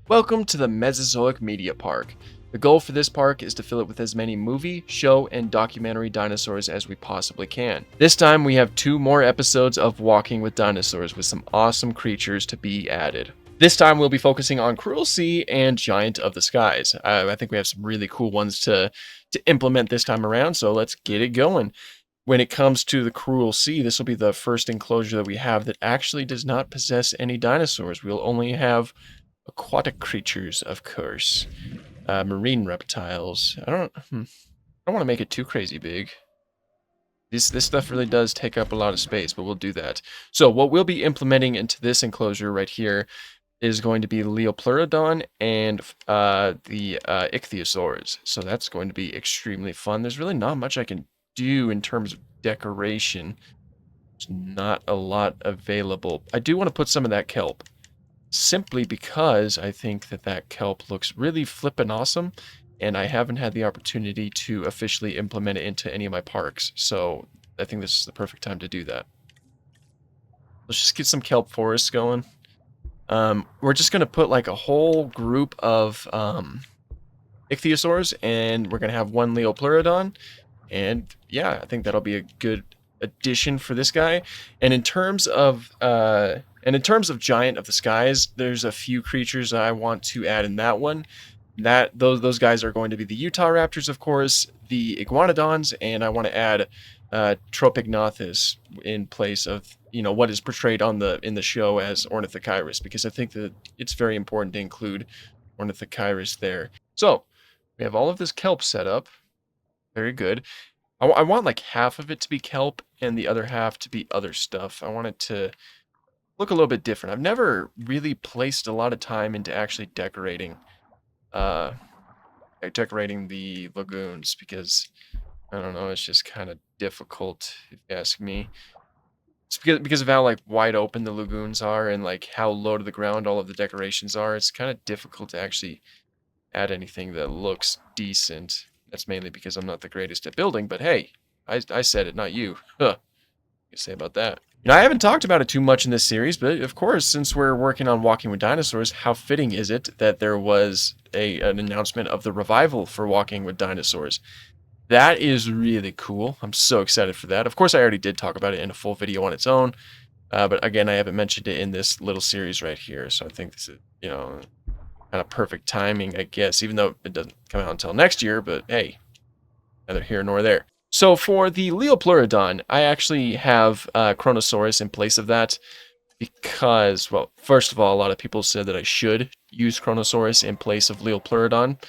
Welcome to the Mesozoic Media Park. The goal for this park is to fill it with as many movie, show, and documentary dinosaurs as we possibly can. This time we have 2 more episodes of Walking with Dinosaurs with some awesome creatures to be added. This time we'll be focusing on Cruel Sea and Giant of the Skies. I think we have some really cool ones to implement this time around, so let's get it going. When it comes to the Cruel Sea, this will be the first enclosure that we have that actually does not possess any dinosaurs. We'll only have aquatic creatures, of course. Marine reptiles. I don't want to make it too crazy big. This stuff really does take up a lot of space, but we'll do that. So what we'll be implementing into this enclosure right here is going to be Leopleurodon and the Ichthyosaurs. So that's going to be extremely fun. There's really not much I can do in terms of decoration. There's not a lot available. I do want to put some of that kelp, simply because I think that kelp looks really flippin' awesome, and I haven't had the opportunity to officially implement it into any of my parks, so I think this is the perfect time to do that. Let's just get some kelp forests going. We're just going to put like a whole group of ichthyosaurs, and we're going to have one Leopleurodon, and yeah, I think that'll be a good addition for this guy. And in terms of Giant of the Skies, there's a few creatures I want to add in that one. Those guys are going to be the Utah Raptors, of course, the Iguanodons, and I want to add Tropignothus in place of what is portrayed in the show as Ornithochirus, because I think that it's very important to include Ornithochirus there. So we have all of this kelp set up. Very good. I want like half of it to be kelp and the other half to be other stuff. I want it to look a little bit different. I've never really placed a lot of time into actually decorating the lagoons, because I don't know, it's just kind of difficult if you ask me. It's because of how like wide open the lagoons are and like how low to the ground all of the decorations are. It's kind of difficult to actually add anything that looks decent. That's mainly because I'm not the greatest at building, but hey, I said it, not you. Huh. What you say about that? I haven't talked about it too much in this series, but of course, since we're working on Walking with Dinosaurs, how fitting is it that there was an announcement of the revival for Walking with Dinosaurs? That is really cool. I'm so excited for that. Of course, I already did talk about it in a full video on its own, but again, I haven't mentioned it in this little series right here, so I think this is, kind of perfect timing, I guess, even though it doesn't come out until next year, but hey, neither here nor there. So for the Leopleurodon, I actually have Chronosaurus in place of that because, well, first of all, a lot of people said that I should use Chronosaurus in place of Leopleurodon,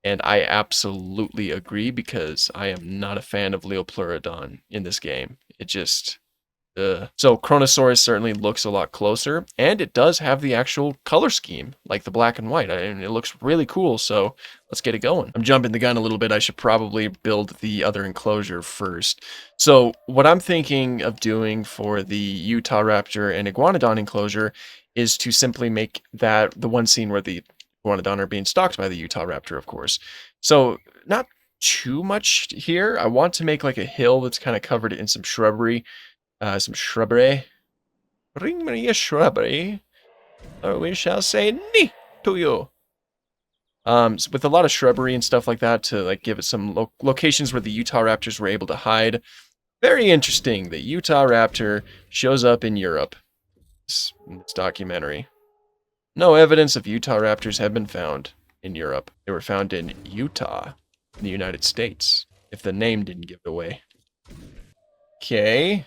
and I absolutely agree because I am not a fan of Leopleurodon in this game. It just... So Chronosaurus certainly looks a lot closer, and it does have the actual color scheme, like the black and white. It looks really cool, so let's get it going. I'm jumping the gun a little bit. I should probably build the other enclosure first. So what I'm thinking of doing for the Utah Raptor and Iguanodon enclosure is to simply make that the one scene where the Iguanodon are being stalked by the Utah Raptor, of course. So not too much here. I want to make like a hill that's kind of covered in some shrubbery. Bring me a shrubbery, or we shall say nee to you. So with a lot of shrubbery and stuff like that to like give it some locations where the Utah Raptors were able to hide. Very interesting. The Utah Raptor shows up in Europe. This documentary. No evidence of Utah Raptors have been found in Europe. They were found in Utah, in the United States, if the name didn't give it away. Okay.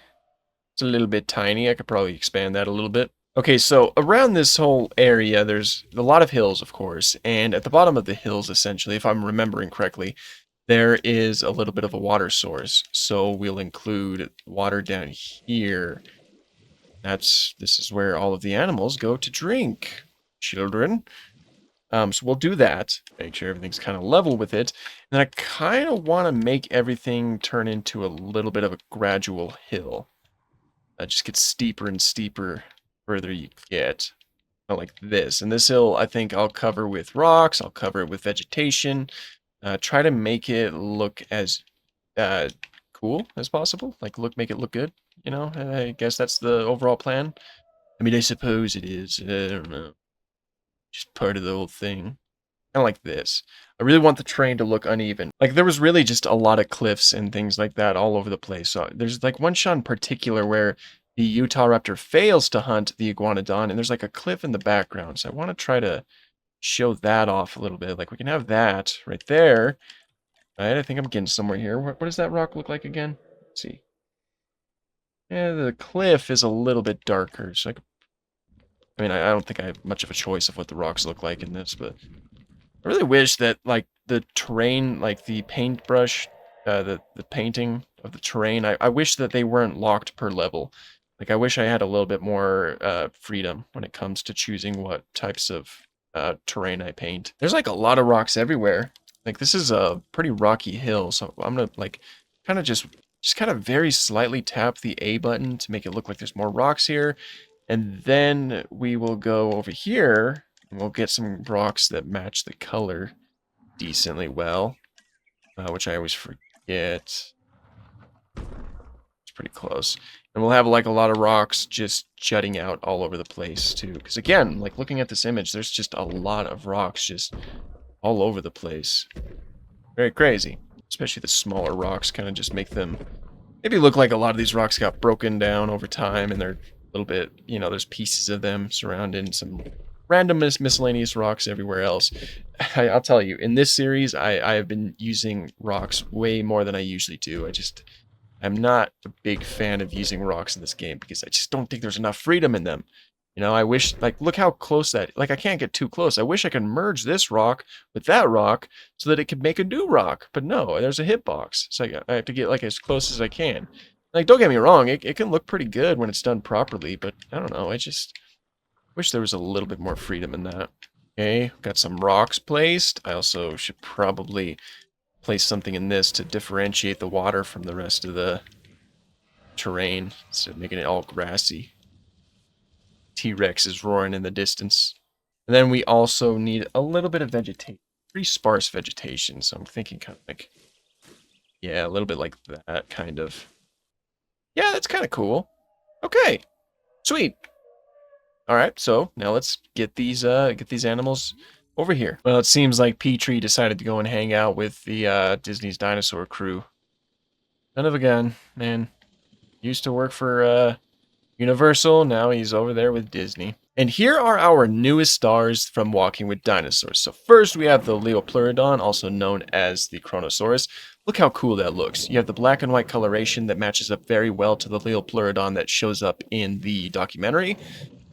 It's a little bit tiny. I could probably expand that a little bit. Okay, so around this whole area, there's a lot of hills, of course, and at the bottom of the hills, essentially, if I'm remembering correctly, there is a little bit of a water source. So we'll include water down here. This is where all of the animals go to drink, children. So we'll do that. Make sure everything's kind of level with it. And I kind of want to make everything turn into a little bit of a gradual hill. Just gets steeper and steeper further you get. Not like this. And this hill, I think I'll cover with rocks. I'll cover it with vegetation. Try to make it look as cool as possible. Like, make it look good. I guess that's the overall plan. I mean, I suppose it is. I don't know. just part of the whole thing. Kinda like this. I really want the terrain to look uneven. Like, there was really just a lot of cliffs and things like that all over the place. So there's, like, one shot in particular where the Utah raptor fails to hunt the iguanodon, and there's, like, a cliff in the background. So I wanna try to show that off a little bit. Like, we can have that right there. Right, I think I'm getting somewhere here. What does that rock look like again? Let's see. Yeah, the cliff is a little bit darker. So I mean, I don't think I have much of a choice of what the rocks look like in this, but I really wish that, like, the terrain, like, the paintbrush, the painting of the terrain, I wish that they weren't locked per level. Like, I wish I had a little bit more, freedom when it comes to choosing what types of, terrain I paint. There's, like, a lot of rocks everywhere. Like, this is a pretty rocky hill, so I'm gonna, like, kinda just kind of very slightly tap the A button to make it look like there's more rocks here. And then we will go over here and we'll get some rocks that match the color decently well, which I always forget. It's pretty close. And we'll have like a lot of rocks just jutting out all over the place too. Because again, like looking at this image, there's just a lot of rocks just all over the place. Very crazy. Especially the smaller rocks kind of just make them maybe look like a lot of these rocks got broken down over time and they're a little bit, you know, there's pieces of them surrounding some random miscellaneous rocks everywhere else. I'll tell you, in this series, I have been using rocks way more than I usually do. I'm not a big fan of using rocks in this game because I just don't think there's enough freedom in them. You know, I wish, like, look how close that, like, I can't get too close. I wish I could merge this rock with that rock so that it could make a new rock. But no, there's a hitbox. So I have to get, like, as close as I can. Like, don't get me wrong, it can look pretty good when it's done properly, but I don't know, I just wish there was a little bit more freedom in that. Okay, got some rocks placed. I also should probably place something in this to differentiate the water from the rest of the terrain instead of making it all grassy. T-Rex is roaring in the distance. And then we also need a little bit of vegetation. Pretty sparse vegetation, so I'm thinking kind of like, yeah, a little bit like that, kind of. Yeah, that's kind of cool. Okay, sweet. All right, so now let's get these animals over here. Well, it seems like Petrie decided to go and hang out with the Disney's Dinosaur crew. Son of a gun, man. Used to work for Universal, now he's over there with Disney. And here are our newest stars from Walking with Dinosaurs. So first we have the Leopleurodon, also known as the Kronosaurus. Look how cool that looks. You have the black and white coloration that matches up very well to the Leopleurodon that shows up in the documentary.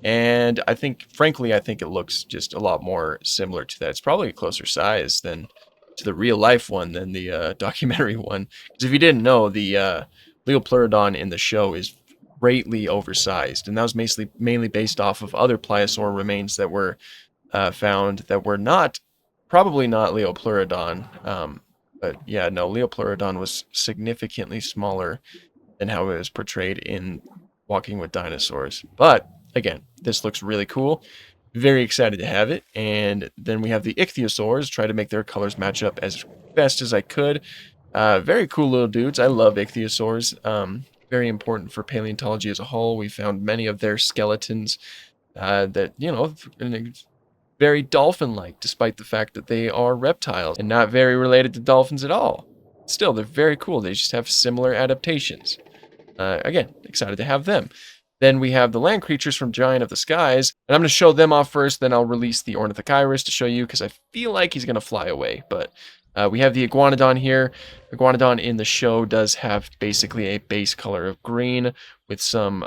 And I think, frankly, I think it looks just a lot more similar to that. It's probably a closer size than to the real life one than the documentary one. Because if you didn't know, the Leopleurodon in the show is greatly oversized, and that was mainly based off of other pliosaur remains that were found that were probably not Leopleurodon. But yeah, no, Leopleurodon was significantly smaller than how it was portrayed in Walking with Dinosaurs. But again, this looks really cool. Very excited to have it. And then we have the ichthyosaurs. Try to make their colors match up as best as I could. Very cool little dudes. I love ichthyosaurs. Very important for paleontology as a whole. We found many of their skeletons that, you know, very dolphin-like, despite the fact that they are reptiles and not very related to dolphins at all. Still, they're very cool. They just have similar adaptations. Again, excited to have them. Then we have the land creatures from Giant of the Skies, and I'm going to show them off first, then I'll release the Ornithochirus to show you, because I feel like he's going to fly away, but we have the Iguanodon here. Iguanodon in the show does have basically a base color of green with some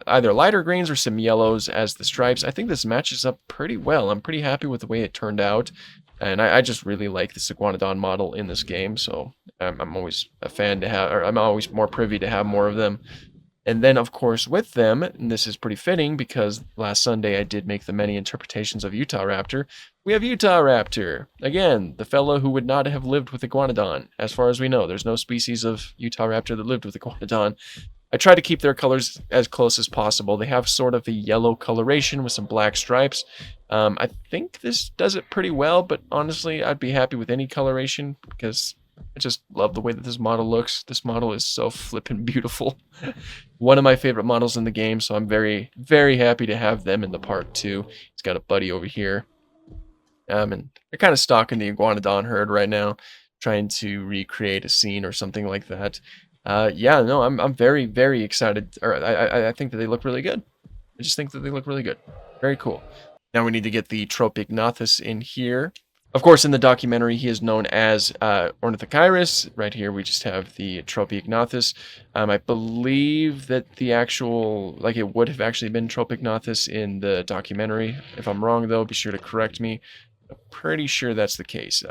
either lighter greens or some yellows as the stripes. I think this matches up pretty well. I'm pretty happy with the way it turned out, and I just really like this Iguanodon model in this game, so I'm always a fan to have, or I'm always more privy to have more of them. And then, of course, with them, and this is pretty fitting because last Sunday I did make the many interpretations of Utahraptor, we have Utahraptor. Again, the fellow who would not have lived with Iguanodon. As far as we know, there's no species of Utahraptor that lived with Iguanodon. I try to keep their colors as close as possible. They have sort of a yellow coloration with some black stripes. I think this does it pretty well, but honestly, I'd be happy with any coloration because I just love the way that this model looks. This model is so flippin' beautiful. One of my favorite models in the game, so I'm very, very happy to have them in the park too. He's got a buddy over here. And they're kind of stalking the iguanodon herd right now, trying to recreate a scene or something like that. Yeah, no, I'm very, very excited. Or I think that they look really good. I just think that they look really good. Very cool. Now we need to get the Tropicnothus in here. Of course, in the documentary, he is known as Ornithochirus. Right here, we just have the Tropicnothus. I believe that the actual, like, it would have actually been Tropicnothus in the documentary. If I'm wrong, though, be sure to correct me. I'm pretty sure that's the case.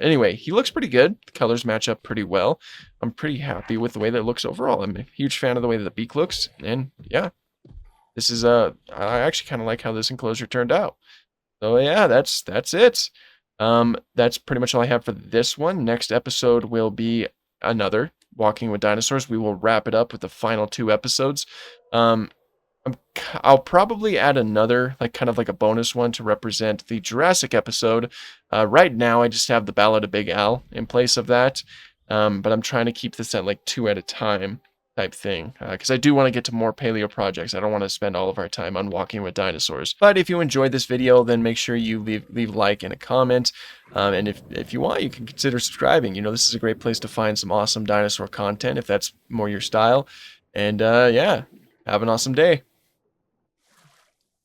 Anyway, he looks pretty good. The colors match up pretty well. I'm pretty happy with the way that it looks overall. I'm a huge fan of the way that the beak looks. And yeah, this is, I actually kind of like how this enclosure turned out. So yeah, that's it. That's pretty much all I have for this one. Next episode will be another Walking with Dinosaurs. We will wrap it up with the final 2 episodes. Um, I'll probably add another, like, kind of like a bonus one to represent the Jurassic episode. Right now, I just have the Ballad of Big Al in place of that. But I'm trying to keep this at like 2 at a time type thing, because I do want to get to more paleo projects. I don't want to spend all of our time on Walking with Dinosaurs. But if you enjoyed this video, then make sure you leave a like and a comment. And if you want, you can consider subscribing. You know, this is a great place to find some awesome dinosaur content if that's more your style. And yeah, have an awesome day.